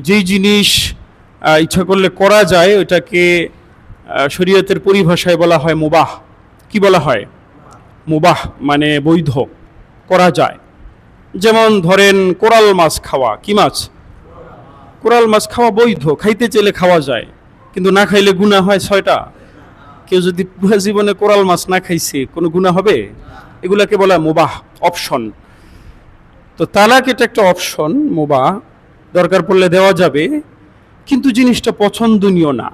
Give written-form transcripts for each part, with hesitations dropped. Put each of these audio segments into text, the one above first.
যেই জিনিস ইচ্ছা করলে করা যায় ওইটাকে শরীয়তের পরিভাষায় বলা হয় মুবাহ। কি বলা হয়? মুবাহ, মানে বৈধ, করা যায়। যেমন ধরেন কোরাল মাছ খাওয়া। কি মাছ? কোরাল মাছ খাওয়া বৈধ, খাইতে চাইলে খাওয়া যায়, কিন্তু না খাইলে গুনাহ হয় 6টা। কেউ যদি পুরো জীবনে কোরাল মাছ না খাইছে, কোনো গুনাহ হবে? এগুলাকে বলা মুবাহ, অপশন। তো তালাক এটা একটা অপশন, মুবাহ, দরকার পড়লে দেওয়া যাবে, কিন্তু জিনিসটা পছন্দনীয় না।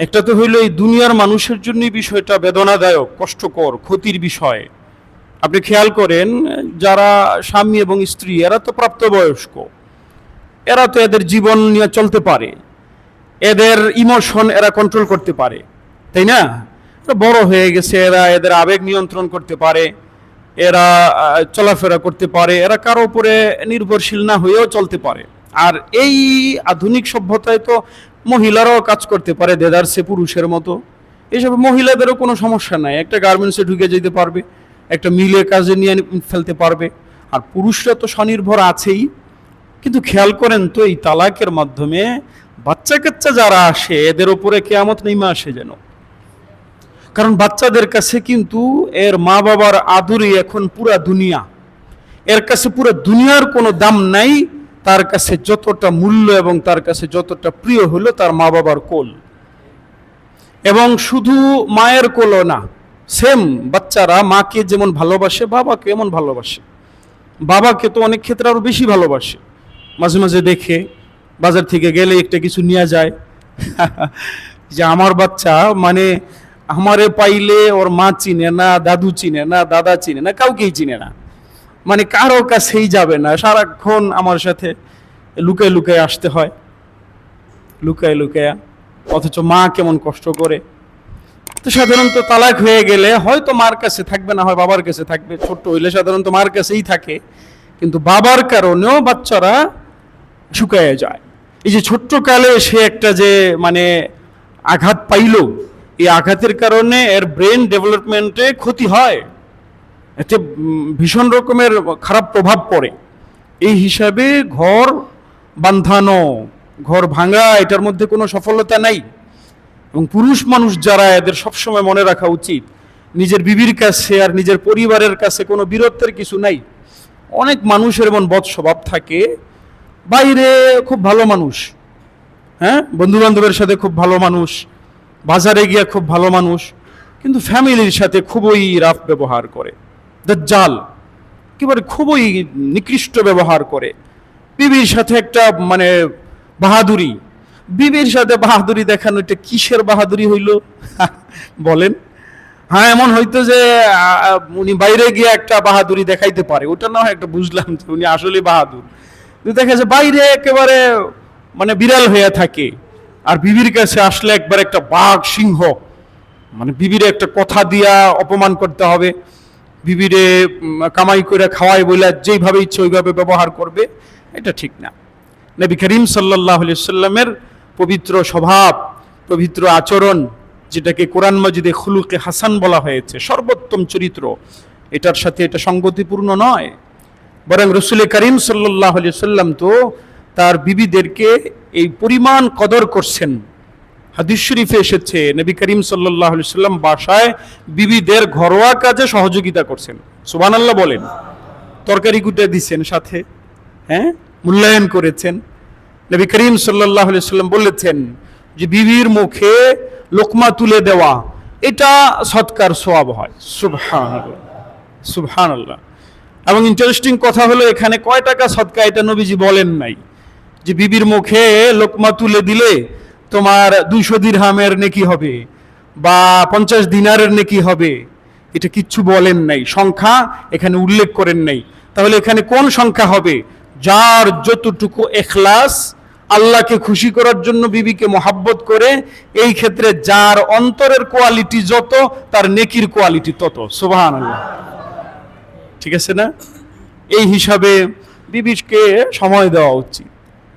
একটা তো হইল এই দুনিয়ার মানুষের জন্যই বিষয়টা বেদনাদায়ক, কষ্টকর, ক্ষতির বিষয়। আপনি খেয়াল করেন, যারা স্বামী এবং স্ত্রী, এরা তো প্রাপ্তবয়স্ক, এরা তো এদের জীবন নিয়ে চলতে পারে, এদের ইমোশন এরা কন্ট্রোল করতে পারে, তাই না? বড় হয়ে গেছে, এরা এদের আবেগ নিয়ন্ত্রণ করতে পারে, এরা চলাফেরা করতে পারে, এরা কারো উপরে নির্ভরশীল না হয়েও চলতে পারে। আর এই আধুনিক সভ্যতায় তো মহিলারাও কাজ করতে পারে দেদারসে পুরুষের মতো। এইসব মহিলাদেরও কোনো সমস্যা নাই, একটা গার্মেন্টসে ঢুকে যেতে পারবে, একটা মিলে কাজে নিয়ে ফেলতে পারবে। আর পুরুষরা তো স্বনির্ভর আছেই। কিন্তু খেয়াল করেন তো, এই তালাকের মাধ্যমে বাচ্চা কাচ্চা যারা আসে, এদের উপরে কিয়ামত নেমে আসে যেন। কারণ বাচ্চাদের কাছে কিন্তু এর মা বাবার আদরই এখন পুরা দুনিয়া। এর কাছে পুরো দুনিয়ার কোনো দাম নাই, তার কাছে যতটা মূল্য এবং তার কাছে যতটা প্রিয় হলো তার মা বাবার কোল। এবং শুধু মায়ের কোলও না, সেম বাচ্চারা মাকে যেমন ভালোবাসে, বাবাকে এমন ভালোবাসে। বাবাকে তো অনেক ক্ষেত্রে আরো বেশি ভালোবাসে। মাঝে মাঝে দেখে বাজার থেকে গেলে একটা কিছু নিয়ে যায় যে আমার বাচ্চা, মানে আমারে পাইলে ওর মা চিনে না, দাদু চিনে না, দাদা চিনে না, কাউকেই চিনে না, মানে কারো কাছেই যাবে না, সারাক্ষণ আমার সাথে লুকায় লুকায় আসতে হয়, লুকায় লুকায়। অথচ মা কেমন কষ্ট করে। তো সাধারণত তালাক হয়ে গেলে হয়তো মার কাছে থাকবে, না হয় বাবার কাছে থাকবে। ছোট্ট হইলে সাধারণত মার কাছেই থাকে, কিন্তু বাবার কারণেও বাচ্চারা শুকায় যায়। এই যে ছোট্ট কালে সে একটা যে মানে আঘাত পাইল, এই আঘাতের কারণে এর ব্রেন ডেভেলপমেন্টে ক্ষতি হয়, এতে ভীষণ রকমের খারাপ প্রভাব পড়ে। এই হিসাবে ঘর বাঁধানো, ঘর ভাঙা, এটার মধ্যে কোনো সফলতা নাই। এবং পুরুষ মানুষ যারা, এদের সবসময় মনে রাখা উচিত, নিজের বিবির কাছে আর নিজের পরিবারের কাছে কোনো বীরত্বের কিছু নাই। অনেক মানুষের এমন বদ স্বভাব থাকে, বাইরে খুব ভালো মানুষ, হ্যাঁ, বন্ধু বান্ধবের সাথে খুব ভালো মানুষ, বাজারে গিয়ে খুব ভালো মানুষ, কিন্তু ফ্যামিলির সাথে খুবই রাফ ব্যবহার করে, দাজ্জাল, একেবারে খুবই নিকৃষ্ট ব্যবহার করে। বিবির সাথে একটা মানে বাহাদুরি, বিবির সাথে বাহাদুরি দেখানো, এটা কিসের বাহাদুরি হইল বলেন? হ্যাঁ, এমন হয়তো যে উনি বাইরে গিয়ে একটা বাহাদুরি দেখাইতে পারে, ওটা না হয় একটা বুঝলাম যে উনি আসলে বাহাদুর। দেখা যায় বাইরে একেবারে মানে বিড়াল হয়ে থাকে, আর বিবির কাছে আসলে একবার একটা বাঘ সিংহ, মানে বিবিরে একটা কথা দিয়া অপমান করতে হবে, বিবিরে কামাই করে খাওয়াই বলে যেইভাবে ইচ্ছে ওইভাবে ব্যবহার করবে, এটা ঠিক না। নবী করিম সাল্লাল্লাহু আলাইহি সাল্লামের পবিত্র স্বভাব, পবিত্র আচরণ, যেটাকে কোরআন মাজিদে খুলুকে হাসান বলা হয়েছে, সর্বোত্তম চরিত্র, এটার সাথে এটা সঙ্গতিপূর্ণ নয়। বরং রাসূল করিম সাল্লাল্লাহু আলাইহি সাল্লাম তো তার বিবিদেরকে এই পরিমাণ কদর করছেন। হাদিস শরীফে এসেছে, নবী করিম সাল্লাল্লাহু আলাইহি সাল্লাম বাসায় বিবিদের ঘরোয়া কাজে সহযোগিতা করছেন। সুবহানাল্লাহ বলেন। তরকারি কুটে দিচ্ছেন সাথে, হ্যাঁ, মূল্যায়ন করেছেন। নবী করিম সাল্লাল্লাহু আলাইহি সাল্লাম বলেছেন যে বিবির মুখে লোকমা তুলে দেওয়া, এটা সৎকার সওয়াব হয়। সুবহানাল্লাহ, সুবহানাল্লাহ। এবং ইন্টারেস্টিং কথা হলো, এখানে কয় টাকা সদকা এটা নবীজি বলেন নাই, যে বিবির মুখে লোকমা তুলে দিলে তোমার 200 দিরহামের নেকি হবে বা 50 দিনারের নেকি হবে, এটা কিচ্ছু বলেন নাই, সংখ্যা এখানে উল্লেখ করেন নাই। তাহলে এখানে কোন সংখ্যা হবে? যার যতটুকু ইখলাস, আল্লাহকে খুশি করার জন্য বিবিকে মহাব্বত করে, এই ক্ষেত্রে যার অন্তরের কোয়ালিটি যত, তার নেকির কোয়ালিটি তত। সুবহানাল্লাহ, ঠিক আছে না? এই হিসাবে বিবিকে সময় দেওয়া উচিত,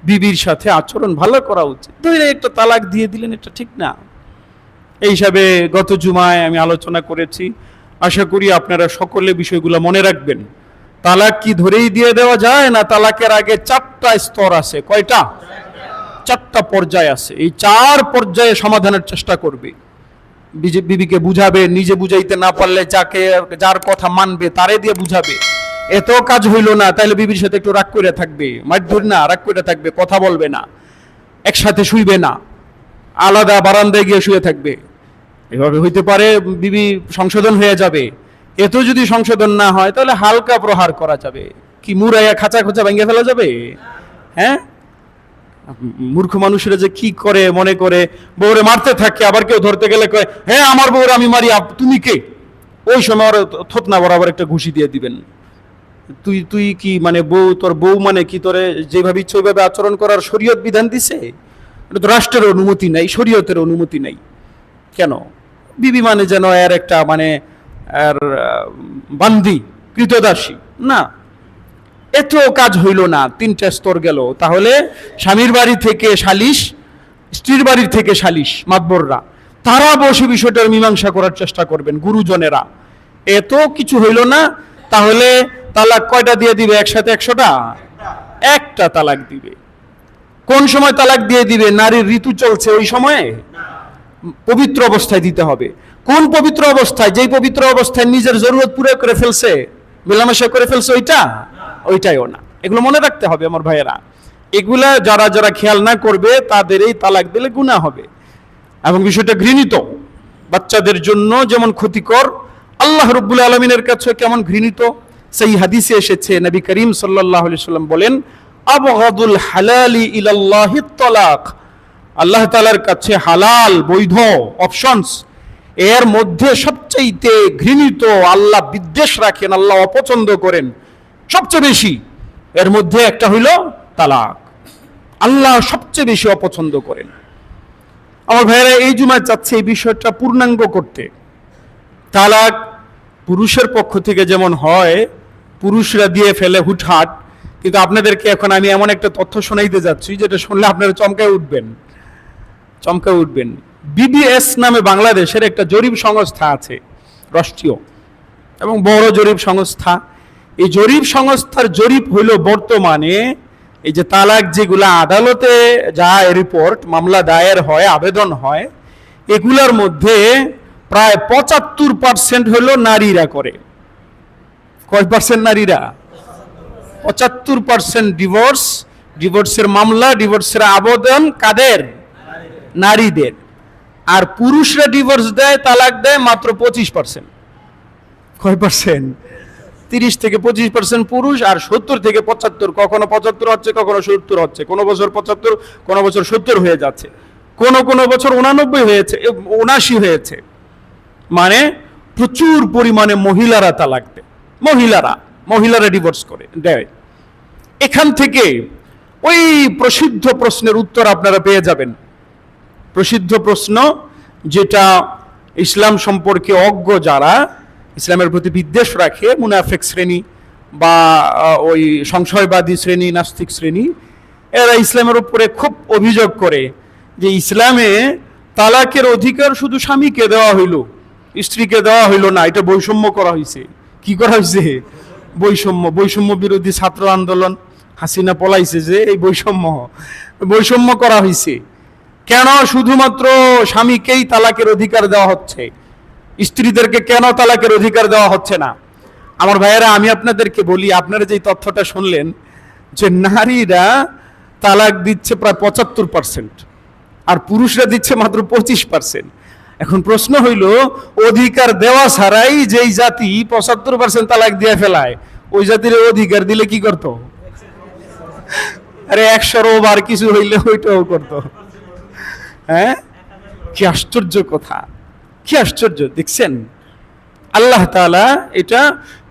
বিবির সাথে আচরণ ভালো করা উচিত। ধরে একটা তালাক দিয়ে দিলেন, এটা ঠিক না। এই হিসাবে গত জুমায় আমি আলোচনা করেছি, আশা করি আপনারা সকলে বিষয়গুলো মনে রাখবেন। তালাক কি ধরেই দিয়ে দেওয়া যায়, না তালাকের আগে 4টা স্তর আছে? কয়টা? 4টা পর্যায় আছে। এই 4 পর্যায়ে সমাধানের চেষ্টা করবে। বিবিকে বুঝাবে, নিজে বুঝাইতে না পারলে যার কথা মানবে তারে দিয়ে বুঝাবে। এত কাজ হইল না, তাহলে বিবির সাথে একটু রাগ করে থাকবে, মারধর না, রাগ করে থাকবে, কথা বলবে না, একসাথে শুইবে না, আলাদা বারান্দায় গিয়ে শুয়ে থাকবে। এভাবে হইতে পারে বিবি সংশোধন হয়ে যাবে। এত যদি সংশোধন না হয় তাহলে হালকা প্রহার করা যাবে। কি মুরাইয়া খাঁচা খোঁচা ভেঙে ফেলা যাবে? হ্যাঁ, মূর্খ মানুষেরা যে কি করে, মনে করে বউরে মারতে থাকে, আবার কেউ ধরতে গেলে কয় হ্যাঁ আমার বউরে আমি মারি, তুমি কে? ওই সময় ওরা থতনা বরাবর একটা ঘুষি দিয়ে দিবেন। তুই কি মানে বউ, তোর বউ মানে কি তোরে যেভাবে ইচ্ছে ওইভাবে আচরণ করার শরীয়ত বিধান দিছে? এটা তো রাষ্ট্রের অনুমতি নাই, শরীয়তের অনুমতি নাই। কেন? বিবি মানে যেন এর একটা মানে আর বান্দি, কৃতদাসী না। এত কাজ হইল না, 3টা স্তর গেল। তাহলে স্বামীর বাড়ি থেকে সালিশ, স্ত্রীর বাড়ির থেকে সালিশ, মাতবররা তারা বসে বিষয়টার মীমাংসা করার চেষ্টা করবেন, গুরুজনেরা। এত কিছু হইল না, তাহলে তালাক কয়টা দিয়ে দিবে? একসাথে 100টা? একটা তালাক দিবে। কোন সময় তালাক দিয়ে দিবে? নারীর ঋতু চলছে ওই সময়ে, পবিত্র অবস্থায় দিতে হবে। কোন পবিত্র অবস্থায়? যেই পবিত্র অবস্থায় নিজের জরুরত পুরো করে ফেলছে, মেলামেশা করে ফেলছে, ওইটাইও না। এগুলো মনে রাখতে হবে আমার ভাইয়েরা। এগুলা যারা যারা খেয়াল না করবে তাদের এই তালাক দিলে গুনাহ হবে। এবং বিষয়টা ঘৃণিত, বাচ্চাদের জন্য যেমন ক্ষতিকর, আল্লাহ রাব্বুল আলামিনের কাছে কেমন ঘৃণিত। সেই হাদিসে এসেছে, নবী করিম সাল্লাল্লাহু আলাইহি সাল্লাম বলেন, আবগাদুল হালালি ইলাল্লাহিত তালাক। আল্লাহ তাআলার কাছে হালাল, বৈধ অপশনস, এর মধ্যে সবচেয়ে ঘৃণিত, আল্লাহ বিদ্বেষ রাখেন, আল্লাহ অপছন্দ করেন সবচেয়ে বেশি, এর মধ্যে একটা হইল তালাক। আল্লাহ সবচেয়ে বেশি অপছন্দ করেন। আমার ভাইয়েরা, এই জুমায় চাচ্ছে এই বিষয়টা পূর্ণাঙ্গ করতে। তালাক পুরুষের পক্ষ থেকে যেমন হয়, পুরুষরা দিয়ে ফেলে হুটহাট, কিন্তু আপনাদেরকে এখন আমি এমন একটা তথ্য শোনাইতে যাচ্ছি যেটা শুনলে আপনারা চমকায় উঠবেন। বিবিএস নামে বাংলাদেশের একটা জরিপ সংস্থা আছে, রাষ্ট্রীয় এবং বড় জরিপ সংস্থা। এই জরিপ সংস্থার জরিপ হইল বর্তমানে এই যে তালাক যেগুলা আদালতে যায়, রিপোর্ট, মামলা দায়ের হয়, আবেদন হয়, এগুলার মধ্যে প্রায় 75% হলো নারীরা করে। কয় পার্সেন্ট? নারীরা 75% ডিভোর্সের মামলা, ডিভোর্সের আবেদন কাদের? নারীদের। আর পুরুষরা ডিভোর্স দেয়, তালাক দেয় মাত্র 25%। কয় পার্সেন্ট? 30 থেকে 25% পুরুষ, আর 70 থেকে 75, কখনো 75 হচ্ছে, কখনো 70 হচ্ছে, কোনো বছর 75, কোনো বছর 70 হয়ে যাচ্ছে, কোনো বছর 89 হয়েছে, 79 হয়েছে। মানে প্রচুর পরিমাণে মহিলারা তালাক দেয়, মহিলারা ডিভোর্স করে দেয়। এখান থেকে ওই প্রসিদ্ধ প্রশ্নের উত্তর আপনারা পেয়ে যাবেন। প্রসিদ্ধ প্রশ্ন, যেটা ইসলাম সম্পর্কে অজ্ঞ যারা, ইসলামের প্রতি বিদ্বেষ রাখে, মুনাফিক শ্রেণী বা ওই সংশয়বাদী শ্রেণী, নাস্তিক শ্রেণী, এরা ইসলামের উপরে খুব অভিযোগ করে যে ইসলামে তালাকের অধিকার শুধু স্বামীকে দেওয়া হইল, স্ত্রীকে দেওয়া হইল না, এটা বৈষম্য করা হয়েছে। কি করা হয়েছে? বৈষম্য বিরোধী ছাত্র আন্দোলন, হাসিনা পলাইছে যে, এই বৈষম্য করা হয়েছে। কেন শুধুমাত্র স্বামীকেই তালাকের অধিকার দেওয়া হচ্ছে, স্ত্রীদেরকে কেন তালাকের অধিকার দেওয়া হচ্ছে না? আমার ভাইয়েরা, আমি আপনাদেরকে বলি, আপনারা যে তথ্যটা শুনলেন যে নারীরা তালাক দিচ্ছে প্রায় 75% আর পুরুষরা দিচ্ছে মাত্র 25%। এখন প্রশ্ন হইল, অধিকার দেওয়া ছাড়াই যেই জাতি 75% তালাক দিয়ে ফেলায়, ওই জাতির অধিকার দিলে কি করতো? আরে 100 বার কিছু হইলে ওইটাও করতো। হ্যাঁ, কি আশ্চর্য কথা, কি আশ্চর্য! দেখছেন, আল্লাহ তাআলা এটা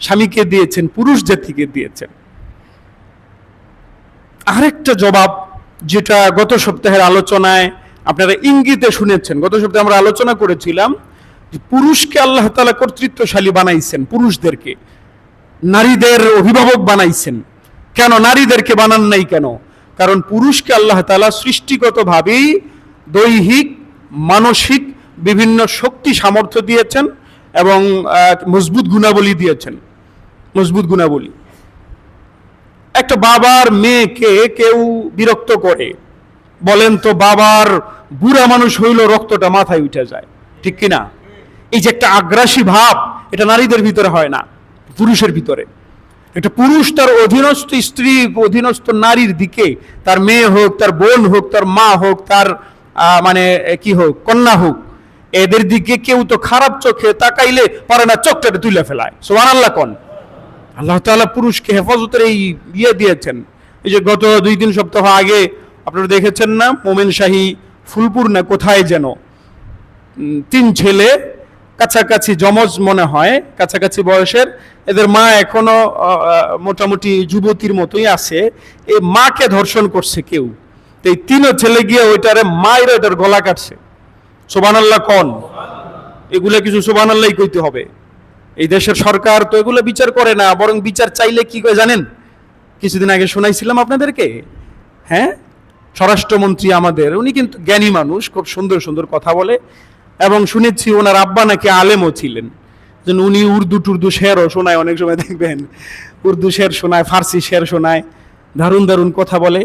স্বামীকে দিয়েছেন, পুরুষ জাতিকে দিয়েছেন। আরেকটা জবাব, যেটা গত সপ্তাহের আলোচনায় আপনারা ইঙ্গিতে শুনেছেন, গত সপ্তাহে আমরা আলোচনা করেছিলাম যে পুরুষকে আল্লাহ তাআলা কর্তৃত্বশালী বানাইছেন, পুরুষদেরকে নারীদের অভিভাবক বানাইছেন। কেন নারীদেরকে বানান নাই কেন? কারণ পুরুষকে আল্লাহ তাআলা সৃষ্টিগতভাবেই দৈহিক, মানসিক বিভিন্ন শক্তি, সামর্থ্য দিয়েছেন এবং মজবুত গুণাবলী দিয়েছেন, মজবুত গুণাবলী। একটা বাবার মেয়েকে কেউ বিরক্ত করে, বলেন তো বাবার বুড়া মানুষ হইল রক্তটা মাথায় উঠে যায়, ঠিক কিনা? এই যে একটা আগ্রাসী ভাব, এটা নারীদের ভিতরে হয় না, পুরুষের ভিতরে। একটা পুরুষ তার অধীনস্থ স্ত্রী, অধীনস্থ নারীর দিকে, তার মেয়ে হোক, তার বোন হোক, তার মা হোক, তার মানে কি হোক, কন্যা হোক, এদের দিকে কেউ তো খারাপ চোখে তাকাইলে পারে না, চোখটাকে তুলে ফেলায়। সুবহানাল্লাহ কোন। আল্লাহ তাআলা পুরুষকে হেফাজতের এই দিয়েছেন। এই যে গত 2-3 সপ্তাহ আগে আপনারা দেখেছেন না, মোমেন শাহী ফুলপুর না কোথায় যেন 3 ছেলে কাছাকাছি জমজ মনে হয়, কাছাকাছি বয়সের, এদের মা এখনো মোটামুটি যুবতীর মতোই আছে, এই মাকে ধর্ষণ করছে কেউ। তো এই 3 ছেলে গিয়ে ওইটারে মায়ের ওইটার গলা কাটছে। সুবহানাল্লাহ কোন। এগুলা কিছু সুবহানাল্লাহই কইতে হবে। এই দেশের সরকার তো এগুলো বিচার করে না, বরং বিচার চাইলে কি করে জানেন? কিছুদিন আগে শোনাইছিলাম আপনাদেরকে, হ্যাঁ, স্বরাষ্ট্রমন্ত্রী আমাদের, উনি কিন্তু জ্ঞানী মানুষ, খুব সুন্দর সুন্দর কথা বলে, এবং শুনেছি ওনার আব্বা নাকি আলেমও ছিলেন, যেন উনি উর্দু শেরও শোনায়, অনেক সময় দেখবেন উর্দু শের শোনায়, ফার্সি শের শোনায়, দারুণ দারুণ কথা বলে।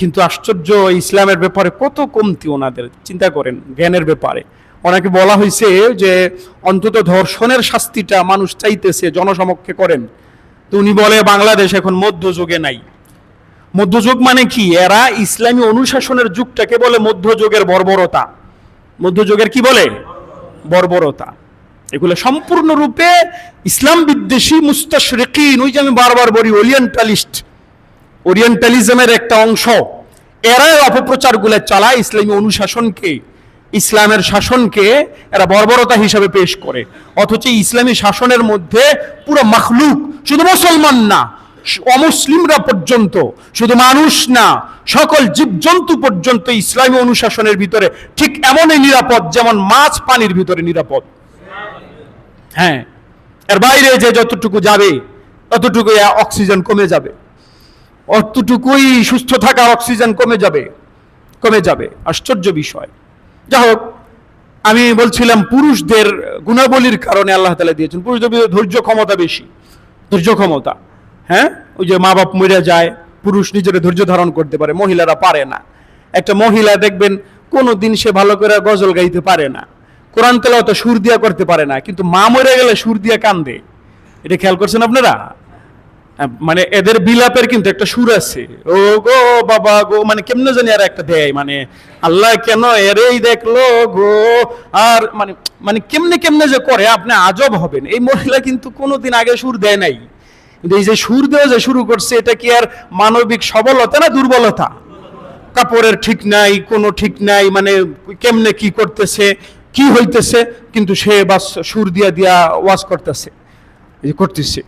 কিন্তু আশ্চর্য, ইসলামের ব্যাপারে কত কমতি ওনাদের, চিন্তা করেন জ্ঞানের ব্যাপারে। ওনাকে বলা হয়েছে যে অন্তত ধর্ষণের শাস্তিটা মানুষ চাইতেছে জনসমক্ষে করেন, তো উনি বলে বাংলাদেশ এখন মধ্যযুগে নাই। মধ্যযুগ মানে কি? এরা ইসলামী অনুশাসনের যুগটাকে বলে মধ্যযুগের বর্বরতা। মধ্যযুগের কি বলে? বর্বরতা। এগুলো সম্পূর্ণরূপে ইসলাম বিদ্বেষী মুস্তাশরিকিন, ওই যে আমি বারবার বলি ওরিয়েন্টালিস্ট, ওরিয়েন্টালিজমের একটা অংশ, এরা অপপ্রচারগুলো চালায় ইসলামী অনুশাসনকে, ইসলামের শাসনকে এরা বর্বরতা হিসাবে পেশ করে। অথচ ইসলামী শাসনের মধ্যে পুরো মাখলুক, শুধু মুসলমান না, অমুসলিমরা পর্যন্ত, শুধু মানুষ না, সকল জীবজন্তু পর্যন্ত ইসলামী অনুশাসনের ভিতরে ঠিক এমনই নিরাপদ যেমন মাছ পানির ভিতরে নিরাপদ। হ্যাঁ, এর বাইরে যে যতটুকু যাবে ততটুকু অক্সিজেন কমে যাবে, অতটুকুই সুস্থ থাকার অক্সিজেন কমে যাবে। আশ্চর্য বিষয়। যাই হোক, আমি বলছিলাম পুরুষদের গুণাবলীর কারণে আল্লাহ তাআলা দিয়েছেন, পুরুষদের ধৈর্য ক্ষমতা বেশি, ধৈর্য ক্ষমতা। হ্যাঁ, ওই যে মা বাপ মরে যায়, পুরুষ নিজের ধৈর্য ধারণ করতে পারে, মহিলারা পারে না। একটা মহিলা দেখবেন কোনোদিন সে ভালো করে গজল গাইতে পারে না, কোরআন তেলাওয়াত সুর দিয়া করতে পারে না, কিন্তু মা মরে গেলে সুর দিয়া কান্দে। এটা খেয়াল করছেন আপনারা? মানে এদের বিলাপের কিন্তু একটা সুর আছে, ও গো বাবা গো, মানে কেমনে জানি আর একটা দেয়, মানে আল্লাহ কেন এরেই দেখলো গো, আর মানে মানে কেমনে কেমনে যে করে আপনি আজব হবেন। এই মহিলা কিন্তু কোনোদিন আগে সুর দেয় নাই, কিন্তু এই যে সুর দেওয়া যে শুরু করছে, এটা কি আর মানবিক সবলতা না দুর্বলতা? কাপড়ের ঠিক নাই, কোনো ঠিক নাই, মানে কেমনে কি করতেছে, কি হইতেছে, কিন্তু সে বাস সুর দিয়া দিয়া ওয়াজ করতেছে, করতেছে।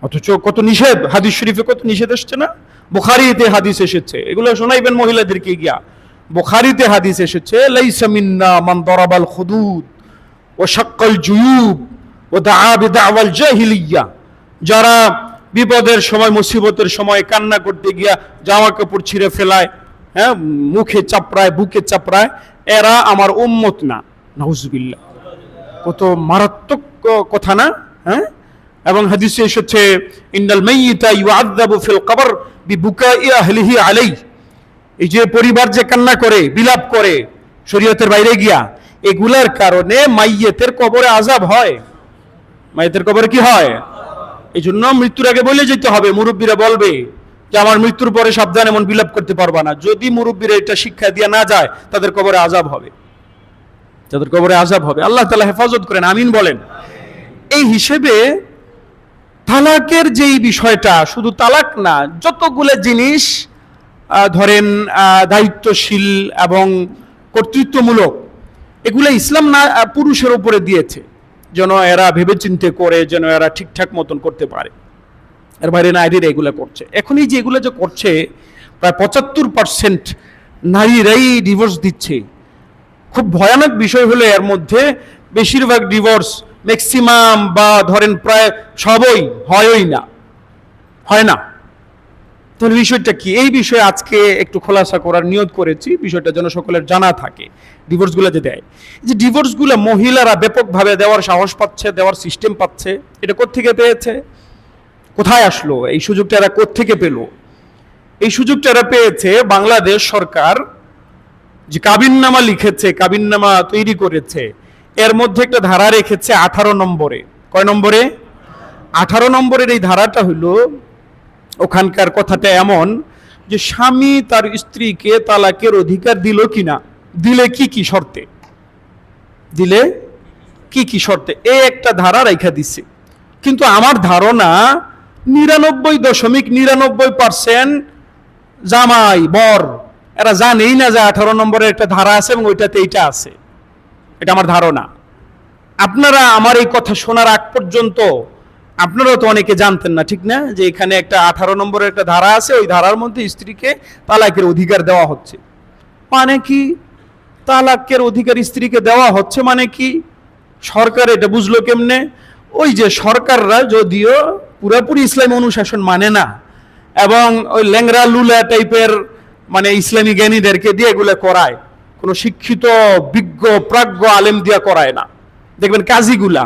অথচ কত নিষেধ, হাদিস শরীফে কত নিষেধ এসছে না? বুখারীতে হাদিস এসেছে, এগুলো শোনাইবেন মহিলাদেরকে গিয়া। বুখারীতে হাদিস এসেছে, লাইসা মিন্না মান দারাবাল খুদুদ ওয়া শাক্কাল জুয়ুব ওয়া দাআ বিদাওয়াল জাহিলিয়া। যারা বিপদের সময়, মুসিবতের সময় কান্না করতে গিয়া জামা কাপড় ছিঁড়ে ফেলায়, হ্যাঁ, মুখে চাপড়ায়, বুকে চাপড়ায়, এরা আমার উম্মত না। নাউজুবিল্লাহ, কত মারাত্মক কথা না? হ্যাঁ, এবং হাদিসে এসেছে ইন্নাল মাইয়িতা ইউআযাবু ফিল কবর বিবুকাই আহলিহি আলাইহি। এই যে পরিবার যে কান্না করে, বিলাপ করে শরীয়তের বাইরে গিয়া, এগুলার কারণে মাইয়েতের কবরে আযাব হয়। মাইয়েতের কবরে কি হয়? এই জন্য মৃত্যুর আগে বলে যেতে হবে, মুরব্বীরা বলবে যে আমার মৃত্যুর পরে সাবধান, এমন বিলাপ করতে পারবা না। যদি মুরব্বীরা এটা শিক্ষা দিয়ে না যায়, তাদের কবরে আযাব হবে, তাদের কবরে আযাব হবে। আল্লাহ তাআলা হেফাজত করেন, আমিন বলেন। এই হিসেবে তালাকের যেই বিষয়টা, শুধু তালাক না, যতগুলো জিনিস ধরেন দায়িত্বশীল এবং কর্তৃত্বমূলক, এগুলো ইসলাম না পুরুষের উপরে দিয়েছে, যেন এরা ভেবেচিন্তে করে, যেন এরা ঠিকঠাক মতন করতে পারে। এর বাইরে নারীরা এগুলো করছে। এখন এই যে এগুলো যে করছে, প্রায় 75% নারীরাই ডিভোর্স দিচ্ছে। খুব ভয়ানক বিষয় হলো এর মধ্যে বেশিরভাগ ডিভোর্স, ম্যাক্সিমাম বা ধরেন প্রায় সবই হয় না। তাহলে বিষয়টা কি? এই বিষয়ে আজকে একটু খোলাসা করার নিয়ত করেছি, বিষয়টা যেন সকলের জানা থাকে। ডিভোর্সগুলো যে দেয়, যে ডিভোর্সগুলো মহিলারা ব্যাপকভাবে দেওয়ার সাহস পাচ্ছে, দেওয়ার সিস্টেম পাচ্ছে, এটা কোত্থেকে পেয়েছে? কোথায় আসলো এই সুযোগটা, এরা কোত্থেকে পেল? এই সুযোগটা এরা পেয়েছে বাংলাদেশ সরকার যে কাবিননামা লিখেছে, কাবিননামা তৈরি করেছে, এর মধ্যে একটা ধারা রেখেছে 18 নম্বরে। কয় নম্বরে? 18 নম্বরের এই ধারাটা হইল, ওখানকার কথাটা এমন যে স্বামী তার স্ত্রীকে তালাকের অধিকার দিল কিনা, দিলে কি কি শর্তে, দিলে কি কি শর্তে, এই একটা ধারা রেখা দিছে। কিন্তু আমার ধারণা 99.99% জামাই বর এরা জানেই না যে 18 নম্বরের একটা ধারা আছে এবং ওইটাতে এইটা আছে। এটা আমার ধারণা। আপনারা আমার এই কথা শোনার আগ পর্যন্ত আপনারাও তো অনেকে জানতেন না, ঠিক না, যে এখানে একটা 18 নম্বরের একটা ধারা আছে, ওই ধারার মধ্যে স্ত্রীকে তালাকের অধিকার দেওয়া হচ্ছে। মানে কি তালাকের অধিকার স্ত্রীকে দেওয়া হচ্ছে মানে কি? সরকার এটা বুঝলো কেমনে? ওই যে সরকাররা যদিও পুরোপুরি ইসলামী অনুশাসন মানে না এবং ওই ল্যাংরা লুলা টাইপের মানে ইসলামী জ্ঞানীদেরকে দিয়ে এগুলো করায়, কোনো শিক্ষিত বিজ্ঞ প্রাজ্ঞ আলেম দিয়া করায় না। দেখবেন কাজীগুলা,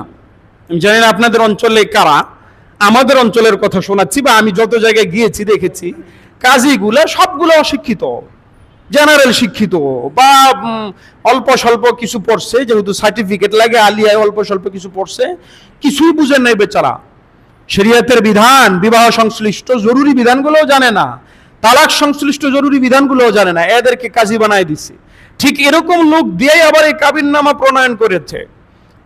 আমি জানি না আপনাদের অঞ্চলে কারা, আমাদের অঞ্চলের কথা শোনাচ্ছি, বা আমি যত জায়গায় গিয়েছি দেখেছি কাজীগুলা সবগুলো অশিক্ষিত, জেনারেল শিক্ষিত বা অল্প স্বল্প কিছু পড়ছে, যেহেতু সার্টিফিকেট লাগে আলিয়ায় অল্প স্বল্প কিছু পড়ছে, কিছুই বুঝেন নাই বেচারা। শরীয়তের বিধান, বিবাহ সংশ্লিষ্ট জরুরি বিধানগুলোও জানে না, তালাক সংশ্লিষ্ট জরুরি বিধানগুলোও জানে না, এদেরকে কাজী বানায় দিছে। ঠিক এরকম লোক দিয়েই আবার এই কাবিননামা প্রণয়ন করেছে।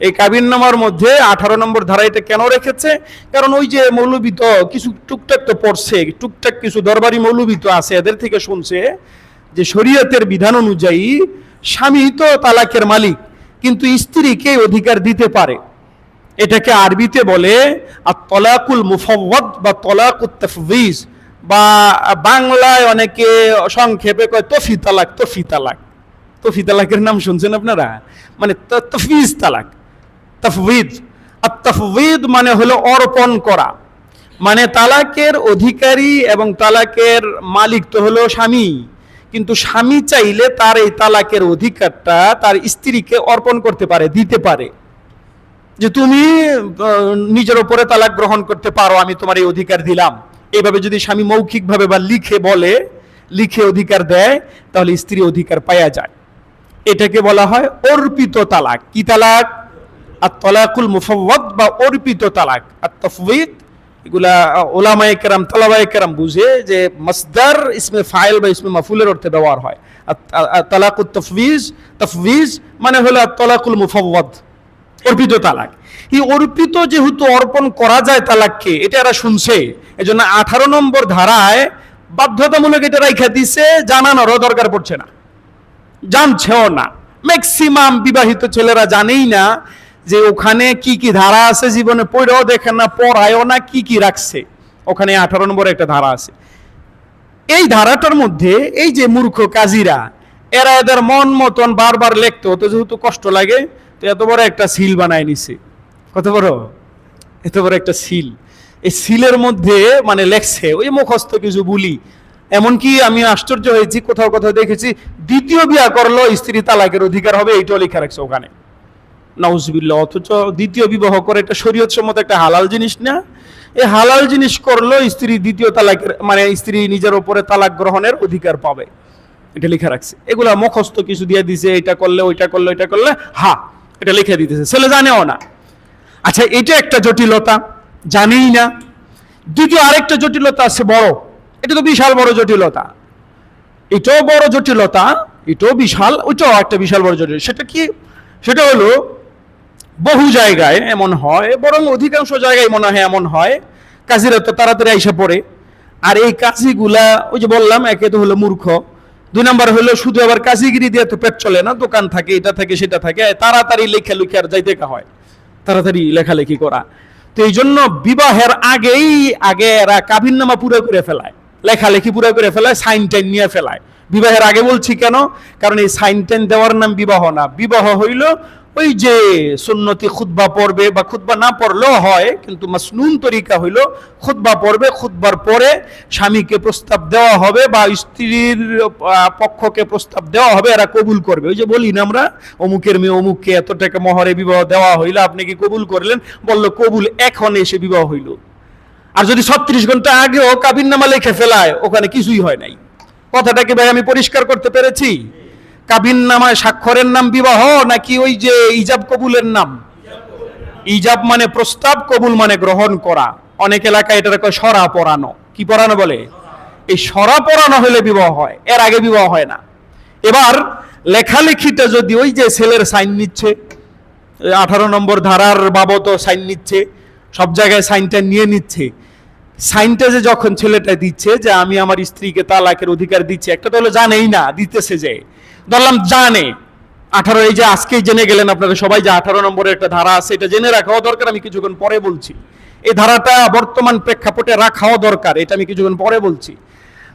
এই কাবিননামার মধ্যে 18 নম্বর ধারা এটা কেন রেখেছে? কারণ ওই যে মৌলবী তো কিছু টুকটাক তো পড়ছে, টুকটাক কিছু দরবারি মৌলবী তো আছে, এদের থেকে শুনছে যে শরীয়তের বিধান অনুযায়ী স্বামী তো তালাকের মালিক, কিন্তু স্ত্রীকে অধিকার দিতে পারে। এটাকে আরবিতে বলে আত-তালাকুল মুফাওয়াদ বা তালাকুত তাফওয়িজ, বা বাংলায় অনেকে সংক্ষেপে কয় তফি তালাক। তফি তালাক, তফি তালাকের নাম শুনছেন আপনারা? মানে তাফওয়িজ তালাক, তাফওয়িদ। আর তাফওয়িদ মানে হলো অর্পণ করা, মানে তালাকের অধিকারী এবং তালাকের মালিক তো হলো স্বামী, কিন্তু স্বামী চাইলে তার এই তালাকের অধিকারটা তার স্ত্রীকে অর্পণ করতে পারে, দিতে পারে, যে তুমি নিজের উপরে তালাক গ্রহণ করতে পারো, আমি তোমার এই অধিকার দিলাম। এইভাবে যদি স্বামী মৌখিকভাবে বা লিখে বলে, লিখে অধিকার দেয়, তাহলে স্ত্রী অধিকার পাওয়া যায়। এটাকে বলা হয় অর্পিত তালাক। কি তালাক? আত-তালাকুল মুফাওয়াদ বা অর্পিত তালাক। আত-তাফওয়িদ এগুলা উলামায়ে কেরাম, তালাবায়ে কেরাম বুঝে যে মাসদার ইসমে ফাইল বা ইসমে মাফুলের অর্থে ব্যবহার হয়। তালাকুত তাফওয়িজ, তাফওয়িজ মানে হলো আত-তালাকুল মুফাওয়াদ, অর্পিত তালাক। এই অর্পিত যেহেতু অর্পণ করা যায় তালাককে, এটা এরা শুনছে, এজন্য 18 নম্বর ধারায় বাধ্যতামূলক এটা রাইখা দিছে, জানানোরও দরকার পড়ছে না, জানছেও না। ম্যাক্সিমাম বিবাহিত ছেলেরা জানেই না যে ওখানে কি কি ধারা আছে, জীবনে পড়েও দেখেন না, পড়ায়ও না, কি কি রাখছে ওখানে। 18 নম্বরে একটা ধারা আছে। এই ধারাটার মধ্যে এই যে মূর্খ কাজীরা, এরা এদের মন মতন বারবার লিখতে হতো, যেহেতু কষ্ট লাগে, তো এত বড় একটা সিল বানায় নিছে। কত বড়? এত বড় একটা সিল। এই সিলের মধ্যে মানে লেখছে ওই মুখস্থ কিছু বলি। এমনকি আমি আশ্চর্য হয়েছি, কোথাও কোথাও দেখেছি দ্বিতীয় বিয়া করলো স্ত্রী তালাকের অধিকার হবে, এইটাও লেখা রাখছে ওখানে। নাউজুবিল্লাহ। অথচ দ্বিতীয় বিবাহ করে এটা শরীয়ত সম্মত একটা হালাল জিনিস না? এই হালাল জিনিস করলো স্ত্রী দ্বিতীয় তালাকের মানে স্ত্রী নিজের উপরে তালাক গ্রহণের অধিকার পাবে, এটা লেখা রাখছে। এগুলা মুখস্থ কিছু দিয়ে দিছে, এটা করলে ওইটা করলে ওইটা করলে, হা এটা লিখে দিতেছে, ছেলে জানেও না। আচ্ছা, এটা একটা জটিলতা, জানেই না। দ্বিতীয় আরেকটা জটিলতা আছে বড়, এটা তো বিশাল বড় জটিলতা, এটাও বড় জটিলতা, এটাও বিশাল, ওইটাও একটা বিশাল বড় জটিলতা। সেটা কি? সেটা হলো বহু জায়গায় এমন হয়, বরং অধিকাংশ জায়গায় মনে হয় এমন হয়, কাজীরা তো তাড়াতাড়ি আইসা পড়ে। আর এই কাজীগুলা ওই যে বললাম, একে তো হলো মূর্খ, 2 নম্বর হলো শুধু আবার কাজীগিরি দিয়ে তো পেট চলে না, দোকান থাকে, এটা থাকে সেটা থাকে, তাড়াতাড়ি লেখা লুখে আর যাইতে হয়, তাড়াতাড়ি লেখালেখি করা। তো এই জন্য বিবাহের আগে এরা কাবিননামা পুরো করে ফেলায়, লেখালেখি পুরো করে ফেলায়, সাইন টাইন নিয়ে ফেলায়। বিবাহের আগে বলছি কেন? কারণ এই সাইন টাইন দেওয়ার নাম বিবাহ না। বিবাহ হইল ওই যে সুন্নতি খুতবা পড়বে, বা খুতবা না পড়লেও হয়, কিন্তু মাসনুন তরিকা হইল খুতবা পড়বে, খুতবার পরে স্বামীকে প্রস্তাব দেওয়া হবে বা স্ত্রীর পক্ষকে প্রস্তাব দেওয়া হবে, এরা কবুল করবে। ওই যে বলি না আমরা, অমুকের মেয়ে অমুককে এত টাকা মহরে বিবাহ দেওয়া হইল, আপনি কি কবুল করলেন? বলল কবুল, এখন এসে বিবাহ হইল। আর যদি 36 ঘন্টা আগেও কাবিননামা লিখে ফেলায়, ওখানে কিছুই হয় নাই। কথাটাকে ভাই আমি পরিষ্কার করতে পেরেছি? কাবিননামায় স্বাক্ষরের নাম বিবাহ, নাকি ওই যে ইজাব কবুলের নাম? ইজাব মানে প্রস্তাব, কবুল মানে গ্রহণ করা। অনেক এলাকায় এটা কয় সরা পড়ানো। কি পড়ানো বলে? এই সরা পড়ানো হলে বিবাহ হয়, এর আগে বিবাহ হয় না। এবার লেখালেখিটা যদি ওই যে ছেলের সাইন নিচ্ছে, 18 নম্বর ধারার বাবদ সাইন নিচ্ছে, সব জায়গায় সাইনটা নিয়ে নিচ্ছে, সাইনটা যে যখন ছেলেটা দিচ্ছে যে আমি আমার স্ত্রীকে তালাকের অধিকার দিচ্ছি, একটা তো হলো জানেই না, দিতেছে যে ধরলাম জানে 18, এই যে আজকেই জেনে গেলেন আপনারা সবাই যে 18 নম্বরের একটা ধারা আছে, এটা জেনে রাখাও দরকার। আমি কিছুক্ষণ পরে বলছি এই ধারাটা বর্তমান প্রেক্ষাপটে রাখাও দরকার, এটা আমি কিছুক্ষণ পরে বলছি।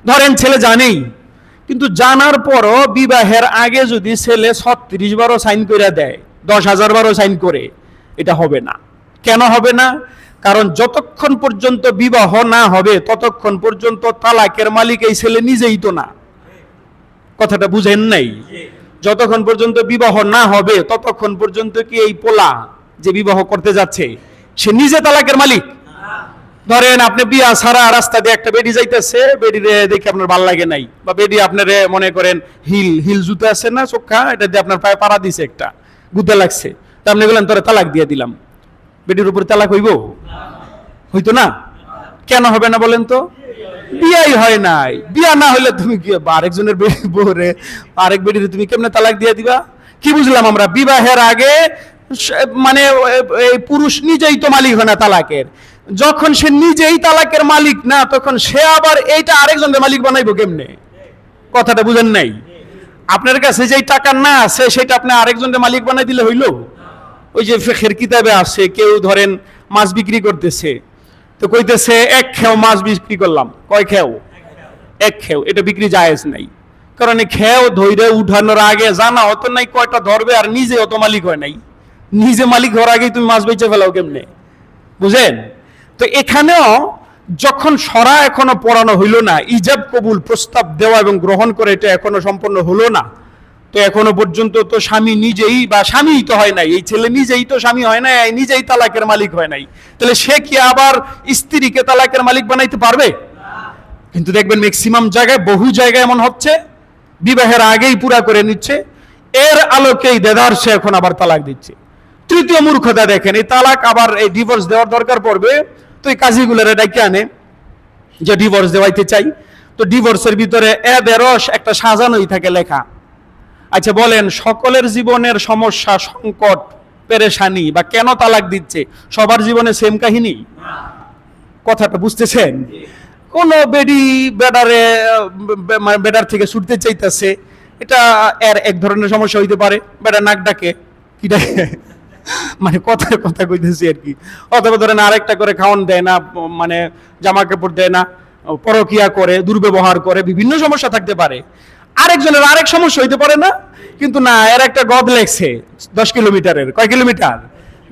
ধরেন ছেলে জানেই, কিন্তু জানার পরও বিবাহের আগে যদি ছেলে 36 বারও সাইন করে দেয়, 10,000 বারও সাইন করে, এটা হবে না। কেন হবে না? কারণ যতক্ষণ পর্যন্ত বিবাহ না হবে ততক্ষণ পর্যন্ত তালাকের মালিক এই ছেলে নিজেই তো না। কথাটা বুঝেন নাই? যতক্ষণ পর্যন্ত বিবাহ না হবে ততক্ষণ পর্যন্ত কি এই পোলা যে বিবাহ করতে যাচ্ছে সে নিজে তালাকের মালিক? ধরেন আপনি বিয়া সারা রাস্তা দিয়ে একটা বেডি যাইতেছে, বেডিরে দেখে আপনার ভাল লাগে নাই, বা বেডি আপনার মনে করেন হিল জুতা আছে না চোখা, এটা দিয়ে আপনার পায়ে পাড়া দিছে, একটা গুতে লাগছে, তা আপনি বললেন তোরে তালাক দিয়ে দিলাম। বেডির উপরে তালাক হইব? হইতো না। কেন হবে না বলেন তো? বিয়াই হয় নাই। বিয়া না হইলে তুমি কি আরেকজনের বউরে, আরেক বেডিরে তুমি কেমনে তালাক দিয়ে দিবা? কি বুঝলাম আমরা? বিবাহের আগে মানে এই পুরুষ নিজেই তো মালিক হয় না তালাকের। যখন সে নিজেই তালাকের মালিক না, তখন সে আবার এইটা আরেকজনের মালিক বানাইবো কেমনে? কথাটা বুঝেন নাই? আপনার কাছে যেই টাকা না আছে সেটা আপনি আরেকজনের মালিক বানাই দিলে হইলো? ওই যে ফিকহের কিতাবে আছে, কেউ ধরেন মাছ বিক্রি করতেছে, তো কইতেছে 1 খেও মাছ বিক্রি করলাম। কয় খেও? 1 খেও। এটা বিক্রি জায়েজ নাই, কারণ এই খেও ধইরে উঠানোর আগে জানা হতো নাই কয়টা ধরবে, আর নিজে অত মালিক হয় নাই। নিজে মালিক হওয়ার আগেই তুমি মাছ বেচে ফেলাও কেমনে? বুঝেন? তো এখানেও যখন সরা এখনো পড়ানো হইল না, ইজাব কবুল প্রস্তাব দেওয়া এবং গ্রহণ করে এটা এখনো সম্পন্ন হলো না, তো এখনো পর্যন্ত তো স্বামী নিজেই, বা স্বামীই তো হয় নাই, এই ছেলে নিজেই তো স্বামী হয় নাই, নিজেই তালাকের মালিক হয় নাই, তাহলে সে কি আবার স্ত্রীকে তালাকের মালিক বানাইতে পারবে? কিন্তু দেখবেন ম্যাক্সিমাম জায়গায়, বহু জায়গায় এমন হচ্ছে, বিবাহের আগেই পুরা করে নিচ্ছে, এর আলোকেই দেদারসে এখন আবার তালাক দিচ্ছে। তৃতীয় মূর্খতা দেখেন, এই তালাক আবার এই ডিভোর্স দেওয়ার দরকার পড়বে, তো এই কাজীগুলোর ডাইকে আনে যে ডিভোর্স দেওয়াইতে চাই, তো ডিভোর্সের ভিতরে এদেরস একটা সাজানোই থাকে লেখা। আচ্ছা বলেন, সকলের জীবনের সমস্যা, সংকট, পেরেশানি বা কেন তালাক দিচ্ছে সবার জীবনে সেম কাহিনী? কথাটা বুঝতেছেন? কোন বেডি বেডার থেকে ছুটতে চাইতেছে, এটা এর এক ধরনের সমস্যা হইতে পারে। বেডা নাক ডাকে, কি ডাকে, মানে কথা কথা কইতেছি আর কি। অথবা ধরেন আরেকটা করে খাওয়ান দেয় না, মানে জামা কাপড় দেয় না, পরকিয়া করে, দুর্ব্যবহার করে, বিভিন্ন সমস্যা থাকতে পারে। আরেকজনের আরেক সমস্যা হইতে পারে না, কিন্তু না, এর একটা গদ লেখছে 10 কিলোমিটারের। কয় কিলোমিটার?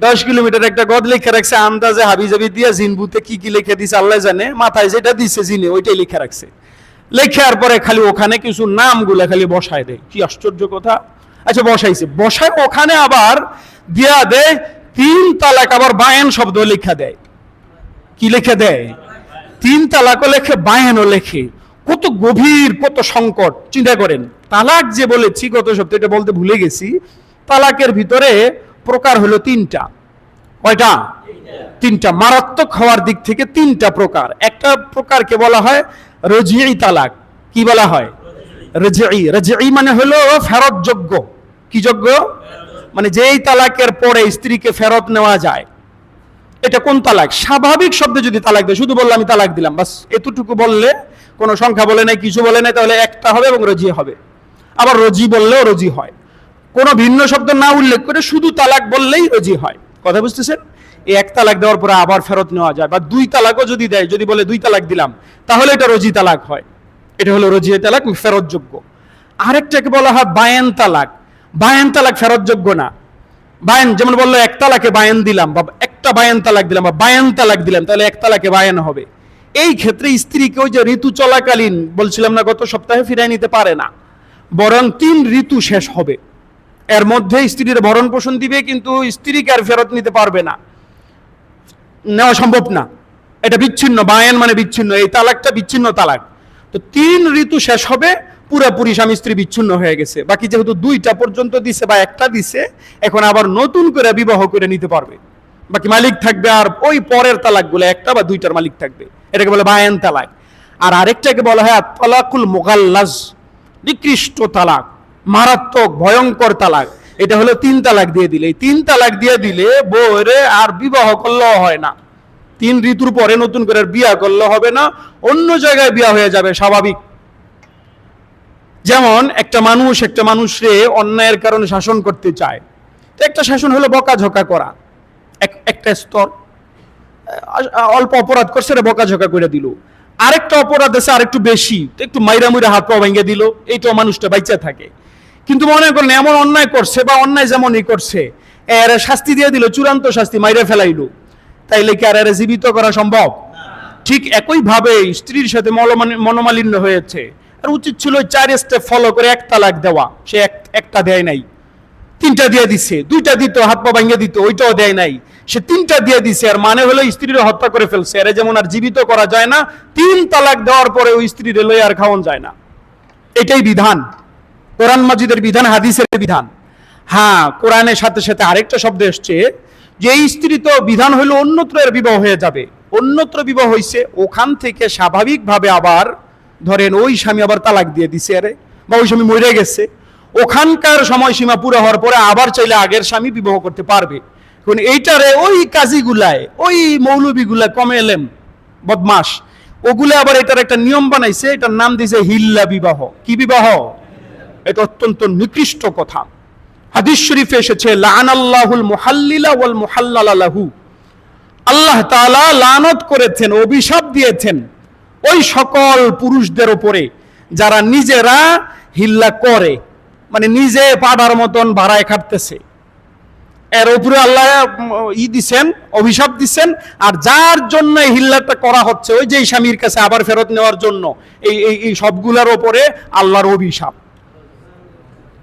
10 কিলোমিটার একটা গদ লিখে রাখছে, আন্দাজে হাবিজাবি দিয়ে জিনবুতে কি কি লিখে দিছে আল্লাহ জানে, মাথায় যেটা দিছে জিনে ওইটাই লিখে রাখছে। লেখার পরে খালি ওখানে কিছু নামগুলো খালি বসায় দেয়। কি আশ্চর্য কথা! আচ্ছা বসাইছে, বসায় ওখানে আবার দিয়া দেয় 3 তালাক, আবার বায়ান শব্দ লেখা দেয়। কি লিখে দেয়? 3 তালাকও লেখে, বায়ানও লেখে। কত গভীর, কত সংকট! চিন্তা করেন। তালাক যে বলেছি গত সপ্তাহে, এটা বলতে ভুলে গেছি, তালাকের ভিতরে প্রকার হলো 3টা। কয়টা? 3টা। মারাত্মক হওয়ার দিক থেকে 3টা প্রকার। একটা প্রকারকে বলা হয় রজিই তালাক। কি বলা হয়? রজিই। রজিই মানে হলো ফেরত যোগ্য। কি যোগ্য? মানে যেই তালাকের পরে স্ত্রীকে ফেরত নেওয়া যায়। এটা কোন তালাক? স্বাভাবিক শব্দে যদি তালাক দেয়, শুধু বললে আমি তালাক দিলাম, বাস এতটুকু বললে, কোনো সংখ্যা বলে নাই, কিছু বলে নাই, তাহলে একটা হবে এবং রজি হবে। আবার রজি বললেও রজি হয়, কোনো ভিন্ন শব্দ না উল্লেখ করে শুধু তালাক বললেই রজি হয়। কথা বুঝতেছেন? এই 1 তালাক দেওয়ার পরে আবার ফেরত নেওয়া যায়, বা 2 তালাকও যদি দেয়, যদি বলে 2 তালাক দিলাম, তাহলে এটা রজি তালাক হয়। এটা হলো রজি তালাক, ফেরত যোগ্য। আরেকটাকে বলা হয় বায়ান তালাক। বায়ান তালাক ফেরত যোগ্য না। বায়ান যেমন বললো 1 তালাকে বায়ান দিলাম, বা একটা বায়ান তালাক দিলাম, বা বায়ান তালাক দিলাম, তাহলে 1 তালাকে বায়ান হবে। এই ক্ষেত্রে স্ত্রীকে ওই যে ঋতু চলাকালীন বলছিলাম না গত সপ্তাহে, ফিরাই নিতে পারে না, বরং 3 ঋতু শেষ হবে, এর মধ্যে স্ত্রীর ভরণ পোষণ দিবে, কিন্তু স্ত্রীকে আর ফেরত নিতে পারবে না, নেওয়া সম্ভব না। এটা বিচ্ছিন্ন, বায়ান মানে বিচ্ছিন্ন, এই তালাকটা বিচ্ছিন্ন তালাক। তো 3 ঋতু শেষ হবে, পুরোপুরি স্বামী স্ত্রী বিচ্ছিন্ন হয়ে গেছে। বাকি যেহেতু 2টা পর্যন্ত দিছে বা একটা দিছে, এখন আবার নতুন করে বিবাহ করে নিতে পারবে। বাকি মালিক থাকবে, আর ওই পরের তালাকগুলো 1টা বা 2টার মালিক থাকবে, এটাকে বলে বায়ান তালাক। আর আরেকটাকে বলা হয় তালাকুল মুগাল্লাজ, নিকৃষ্ট তালাক, মারাত্মক ভয়ঙ্কর তালাক। এটা হলো 3 তালাক দিয়ে দিলে। এই 3 তালাক দিয়ে দিলে বউরে আর বিবাহ করলেও হয় না, 3 ঋতুর পরে নতুন করে বিয়া করলে হবে না, অন্য জায়গায় বিয়া হয়ে যাবে স্বাভাবিক। যেমন একটা মানুষরে অন্যায়ের কারণে শাসন করতে চায়, তো একটা শাসন হলো বকাঝকা করা, একটা স্তর। অল্প অপরাধ করছে, বকাঝকা করে দিল। আরেকটা অপরাধ আছে আরেকটু বেশি, তো একটু মাইরা মুইরা হাত পা ভেঙে দিল, এইটাও মানুষটা বাইচা থাকে। কিন্তু মনে করেন এমন অন্যায় করছে, বা অন্যায় যেমনই করছে, এর শাস্তি দিয়ে দিল, চূড়ান্ত শাস্তি, মাইরা ফেলাইলো, তাইলে কি আর জীবিত করা সম্ভব? ঠিক একইভাবে স্ত্রীর সাথে মনোমালিন্য হয়েছে, আর উচিত ছিল 4 স্টেপ ফলো করে 1 তালাক দেওয়া, সে একটা দেয় নাই, 3টা দিয়ে দিছে। 2টা দিত, হাত পা ভাঙিয়ে দিত, ওইটাও দেয় নাই, সে 3টা দিয়ে দিছে। আর মানে হলো স্ত্রীর হত্যা করে ফেলছে, এর যেমন আর জীবিত করা যায় না, 3 তালাক দেওয়ার পরে ওই স্ত্রীর লই আর খাওয়ান যায় না। এটাই বিধান, কোরআন মাজিদের বিধান, হাদিসের বিধান। হ্যাঁ, কোরআনের সাথে সাথে আরেকটা শব্দ এসছে যে এই স্ত্রী তো বিধান হইলো অন্যত্র এর বিবাহ হয়ে যাবে। অন্যত্র বিবাহ হইছে, ওখান থেকে স্বাভাবিকভাবে আবার ধরেন ওই স্বামী আবার তালাক দিয়ে দিছে আরে, বা ওই স্বামী মরে গেছে, ওখানকার সময়সীমা পুরো হওয়ার পরে আবার চাইলে আগের স্বামী বিবাহ করতে পারবে। কারণ এইটারে ওই কাজীগুলায়, ওই মৌলবীগুলা কমে এলেম বদমাস, ওগুলা আবার এটার একটা নিয়ম বানাইছে, এটার নাম দিয়েছে হিল্লা বিবাহ। কি বিবাহ? এটা অত্যন্ত নিকৃষ্ট কথা। হাদিস শরীফে এসেছে লাআনাল্লাহুল মুহাল্লিলা ওয়াল মুহাল্লালা লাহু, আল্লাহ তাআলা লানত করেছেন, অভিশাপ দিয়েছেন ওই সকল পুরুষদের উপরে যারা নিজেরা হিল্লা করে, মানে নিজে পাড়ার মতন ভাড়ায় খাটতেছে, এর উপরে আল্লাহ দিছেন, অভিশাপ দিছেন। আর যার জন্য এই হিল্লাটা করা হচ্ছে, ওই যে স্বামীর কাছে আবার ফেরত নেওয়ার জন্য, এই সবগুলোর উপরে আল্লাহর অভিশাপ।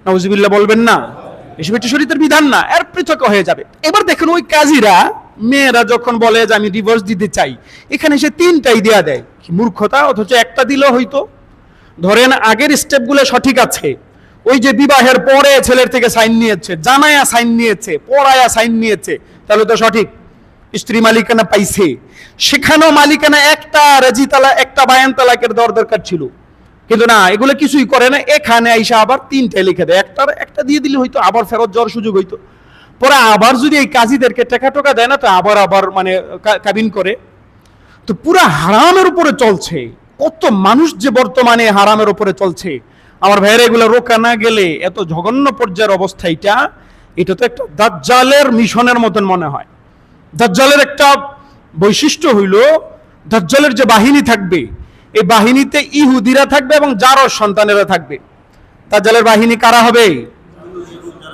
নাউজুবিল্লাহ বলবেন না, এসব একটি শরীয়তের বিধান না, এর পৃথক হয়ে যাবে। এবার দেখেন ওই কাজীরা, মেয়েরা যখন বলে যে আমি ডিভোর্স দিতে চাই, এখানে সে 3টাই দেয়া দেয়, কি মূর্খতা! অথচ একটা দিলেও হইতো। ধরেন আগের স্টেপগুলো সঠিক আছে, ওই যে বিবাহের পরে ছেলের থেকে সাইন নিয়েছে, জানায়া সাইন নিয়েছে, পড়ায়া সাইন নিয়েছে, তাহলে তো সঠিক, স্ত্রী মালিকানা পাইছে। সেখানেও মালিকানা একটা, রাজি তালাক, একটা বায়ান তালাকের দরকার ছিল, কিন্তু না, এগুলো কিছুই করে না। এখানে আইসা আবার 3টাই লিখে দেয়, একটা দিয়ে দিলে হয়তো আবার ফেরত যাওয়ার সুযোগ হইতো। পরে আবার যদি এই কাজীদেরকে টাকা টোকা দেয় না, তো আবার মানে কাবিন করে। তো পুরা হারামের উপরে চলছে, কত মানুষ যে বর্তমানে হারামের উপরে চলছে। আমার ভাইয়েরা, এগুলো রোকা না গেলে এত জঘন্য পর্যায়ের অবস্থা, এটা তো একটা দাজ্জালের মিশনের মতন মনে হয়। দাজ্জালের একটা বৈশিষ্ট্য হইল, দাজ্জালের যে বাহিনী থাকবে, এই বাহিনীতে ইহুদিরা থাকবে এবং জারজ সন্তানেরা থাকবে। দাজ্জালের বাহিনী কারা হবে?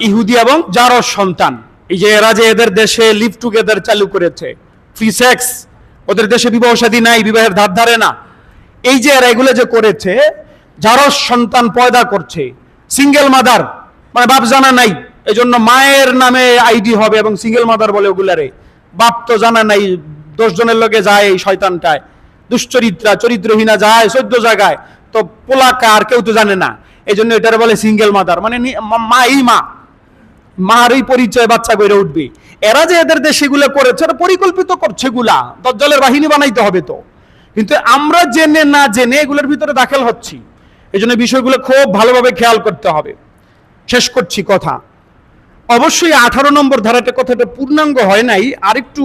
ইহুদি এবং জারজ সন্তান। এই যে এরা যে এদের দেশে লিভ টুগেদার চালু করেছে, ফ্রি সেক্স, ওদের দেশে বিবাহ শাদী নাই, বিবাহের ধার ধারে না। এই যে এরা এগুলো যে করেছে, জারজ সন্তান পয়দা করছে, সিঙ্গেল মাদার, মানে বাপ জানা নাই, এই জন্য মায়ের নামে আইডি হবে এবং সিঙ্গেল মাদার বলে ওগুলারে। বাপ তো জানা নাই, 10 জনের লগে যায় এই শয়তানটায়, দুশ্চরিত্রা, চরিত্রহীনা যায় 14 জায়গায়, তো পোলাকা আর কেউ তো জানে না, এই জন্য এটারে বলে সিঙ্গেল মাদার, মানে মার এই পরিচয় বাচ্চা গড়ে উঠবে। এরা যে এদের দেশে এগুলো করেছে, পরিকল্পিত করছে, গুলা দাজ্জালের বাহিনী বানাইতে হবে তো। কিন্তু আমরা জেনে না জেনে এগুলোর ভিতরে দাখিল হচ্ছি, এই জন্য বিষয়গুলো খুব ভালোভাবে খেয়াল করতে হবে। শেষ করছি কথা, অবশ্যই 18 নম্বর ধারাটা কথাটা পূর্ণাঙ্গ হয় নাই, আরেকটু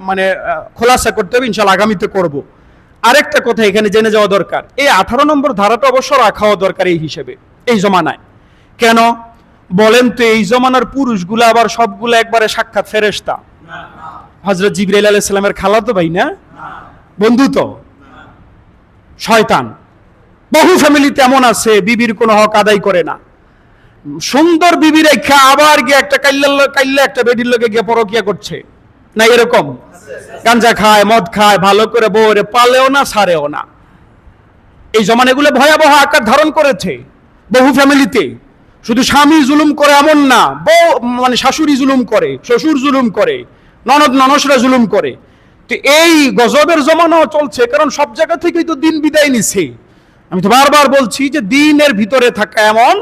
মানে খোলাসা করতে হবে, ইনশাআল্লাহ আগামীতে করব। আরেকটা কথা এখানে জেনে যাওয়া দরকার, এই 18 নম্বর ধারাটা অবশ্য রাখাও দরকার এই হিসেবে, এই জমানায়। কেন বলেন তো? এই জমানার পুরুষগুলো আবার সবগুলো একবারে সাক্ষাৎ ফেরেশতা। হযরত জিবরাইল আলাইহিস সালামের খালাতো ভাই না, বন্ধু তো, শয়তান। বহু ফ্যামিলিতে এমন আছে বিবির কোনো হক আদায় করে না, সুন্দর বিবি রেখা আবার গিয়ে একটা কাইল্লা একটা বেডির লোকে গিয়ে পরকিয়া করছে না, এরকম গাঞ্জা খায়, মদ খায়, ভালো করে বউরে পালেও না, ছাড়েও না। এই জমানাগুলো ভয়াবহ আকার ধারণ করেছে বহু ফ্যামিলিতে। শুধু স্বামী জুলুম করে এমন না, বউ মানে শাশুড়ি জুলুম করে, শ্বশুর জুলুম করে, ননদ ননসরা জুলুম করে। তো এই গজবের জমানাও চলছে, কারণ সব জায়গা থেকেই তো দিন বিদায় নিছে। আমি তো বারবার বলছি যে দিনের ভিতরে থাকা এমন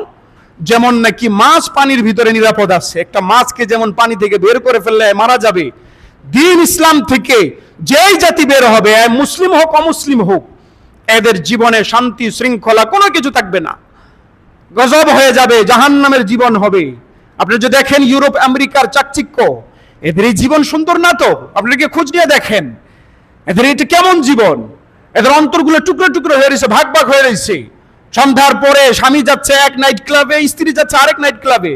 যেমন নাকি মাছ পানির ভিতরে নিরাপদ আছে। একটা মাছকে যেমন পানি থেকে বের করে ফেললে মারা যাবে, দিন ইসলাম থেকে যেই জাতি বের হবে, মুসলিম হোক অমুসলিম হোক, এদের জীবনে শান্তি শৃঙ্খলা কোনো কিছু থাকবে না, গজব হয়ে যাবে, জাহান্নামের জীবন হবে। আপনি যদি দেখেন ইউরোপ আমেরিকার চাকচিক্য, এদের এই জীবন সুন্দর না তো? আপনি কি খোঁজ নিয়ে দেখেন এদের এটা কেমন জীবন? এদের অন্তরগুলো টুকরো টুকরো হয়ে রয়েছে, ভাগ ভাগ হয়ে রয়েছে। সন্ধ্যার পরে স্বামী যাচ্ছে এক নাইট ক্লাবে, স্ত্রী যাচ্ছে আরেক নাইট ক্লাবে,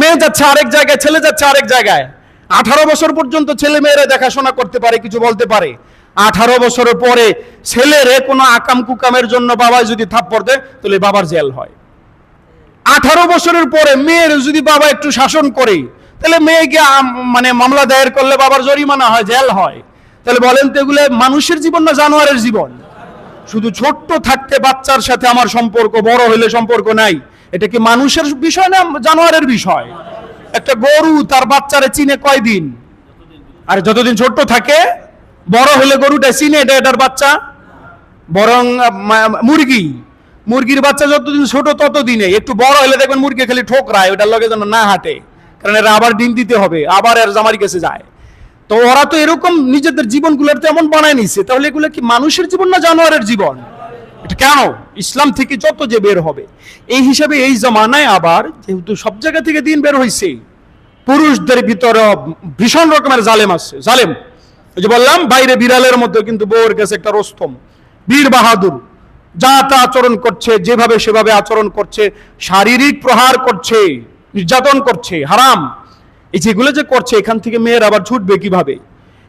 মেয়ে যাচ্ছে আরেক জায়গায়, ছেলে যাচ্ছে আরেক জায়গায়। 18 বছর পর্যন্ত ছেলে মেয়েরা দেখাশোনা করতে পারে, কিছু বলতে পারে। 18 বছরের পরে ছেলেরে কোনো আকাম কুকামের জন্য বাবা যদি থাপ্পড় দেয়, তাহলে বাবার জেল হয়। 18 বছরের পরে মেয়ের যদি বাবা একটু শাসন করে, তাহলে মেয়েকে মানে মামলা দায়ের করলে বাবার জরিমানা হয়, জেল হয়। তাহলে বলেন তো এগুলো মানুষের জীবন না জানোয়ারের জীবন? শুধু ছোট্ট থাকতে বাচ্চার সাথে আমার সম্পর্ক, বড় হইলে সম্পর্ক নাই, এটা কি মানুষের বিষয় না জানোয়ারের বিষয়? একটা গরু তার বাচ্চারে চিনে কয়দিন? আর যতদিন ছোট্ট থাকে, বড় হলে গরুটা চিনে এটা এটার বাচ্চা। বরং মুরগির বাচ্চা যতদিন ছোট ততদিনে, একটু বড় হলে দেখবেন মুরগি খালি ঠোকরায়, ওটার লগে যেন না হাঁটে, কারণ এরা আবার ডিম দিতে হবে, আবার এর জামারি কাছে যায়। তো ওরা তো এরকম নিজেদের জীবনগুলোর তেমন বানায় নিছে। তাহলে এগুলো কি মানুষের জীবন না জানোয়ারের জীবন? এটা কেন? ইসলাম থেকে যত যে বের হবে, এই হিসাবে এই জমানায় আবার যেহেতু সব জায়গা থেকে দিন বের হয়েছে, পুরুষদের ভিতরে ভীষণ রকমের জালেম আছে। জালেম, ওই যে বললাম বাইরে বিড়ালের মধ্যে, কিন্তু বউর কাছে একটা রোস্তম, বীর বাহাদুর, যা তা আচরণ করছে, যেভাবে সেভাবে আচরণ করছে, শারীরিক প্রহার করছে, নির্যাতন করছে, হারাম। এই যেগুলো যে করছে, এখান থেকে মেয়ের আবার ছুটবে কিভাবে?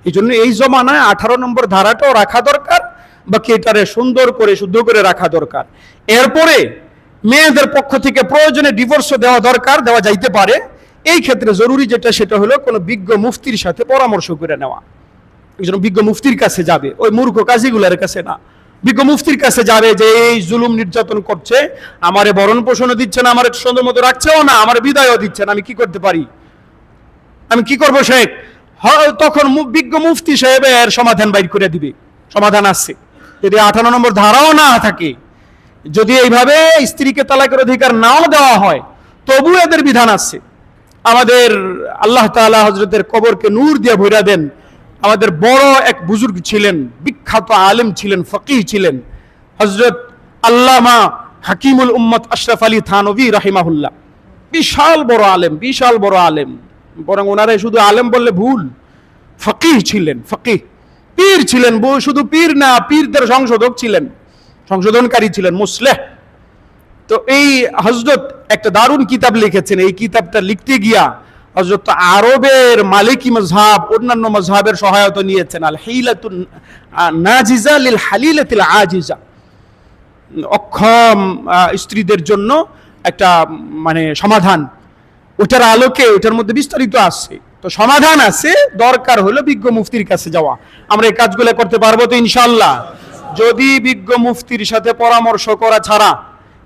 এই জন্য এই জমানায় 18 নম্বর ধারাটাও রাখা দরকার, বাকি এটারে সুন্দর করে শুদ্ধ করে রাখা দরকার। এরপরে মেয়েদের পক্ষ থেকে প্রয়োজনে ডিভোর্সও দেওয়া দরকার, দেওয়া যাইতে পারে। এই ক্ষেত্রে জরুরি যেটা, সেটা হলো কোনো বিজ্ঞ মুফতির সাথে পরামর্শ করে নেওয়া। একজন বিজ্ঞ মুফতির কাছে যাবে, ওই মূর্খ কাজীগুলার কাছে না। বিজ্ঞ মুফতির কাছে যাবে যে এই জুলুম নির্যাতন করছে, আমারে ভরণ পোষণও দিচ্ছে না, আমার সুন্দর মতো রাখছেও না, আমার বিদায়ও দিচ্ছে না, আমি কি করতে পারি, আমি কি করবো শেখ? তখন বিজ্ঞ মুফতি সাহেবের সমাধান বাইর করে দিবে। সমাধান আছে। যদি 18 নম্বর ধারাও না থাকে, যদি এইভাবে স্ত্রীকে তালাকের অধিকার নাও দেওয়া হয়, তবু এদের বিধান আছে। আমাদের আল্লাহ তাআলা হযরতের কবরকে নূর দিয়ে ভরে দেন। আমাদের বড় এক বুজুর্গ ছিলেন, বিখ্যাত আলেম ছিলেন, ফকিহ ছিলেন, হযরত আল্লামা হাকিমুল উম্মত আশরাফ আলী থানভী রাহিমাহুল্লাহ। বিশাল বড় আলেম, বিশাল বড় আলেম। বরং ওনারাই শুধু আলেম বললে ভুল, ফকিহ ছিলেন, ফকিহ, পীর ছিলেন। শুধু পীর না, পীরদের সংশোধক ছিলেন, সংশোধনকারী ছিলেন, মুসলেহ। তো এই হযরত একটা দারুণ কিতাব লিখেছেন। এই কিতাবটা লিখতে গিয়া হযরত আরবের মালিকি মাযহাব, অন্যান্য মাযহাবের সহায়তা নিয়েছেন। আল হিলাতুন নাজিজা লিল হালিলাতিল আজিজা, অক্ষম স্ত্রীদের জন্য একটা মানে সমাধান। ওটার আলোকে ওটার মধ্যে বিস্তারিত আছে, তো সমাধান আছে। দরকার হলো বিজ্ঞ মুফতির কাছে যাওয়া। আমরা এই কাজগুলো করতে পারবো তো ইনশাআল্লাহ? যদি বিজ্ঞ মুফতির সাথে পরামর্শ করা ছাড়া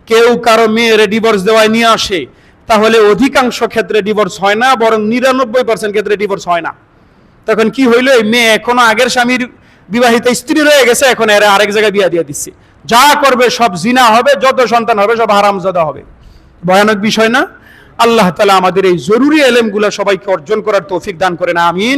কেউ কারো মেয়ের ডিভোর্স দেওয়ায় নিয়ে আসে, তাহলে অধিকাংশ ক্ষেত্রে ডিভোর্স হয় না, বরং 99% ক্ষেত্রে ডিভোর্স হয় না। তখন কি হইলো, এই মেয়ে এখনো আগের স্বামীর বিবাহিত স্ত্রী রয়ে গেছে, এখন এরা আরেক জায়গায় বিয়া দিয়ে দিচ্ছে। যা করবে সব জিনা হবে, যত সন্তান হবে সব হারামজাদা হবে। ভয়ানক বিষয় না? আল্লাহ তাআলা আমাদের এই জরুরি ইলমগুলো সবাইকে অর্জন করার তৌফিক দান করেন, আমিন।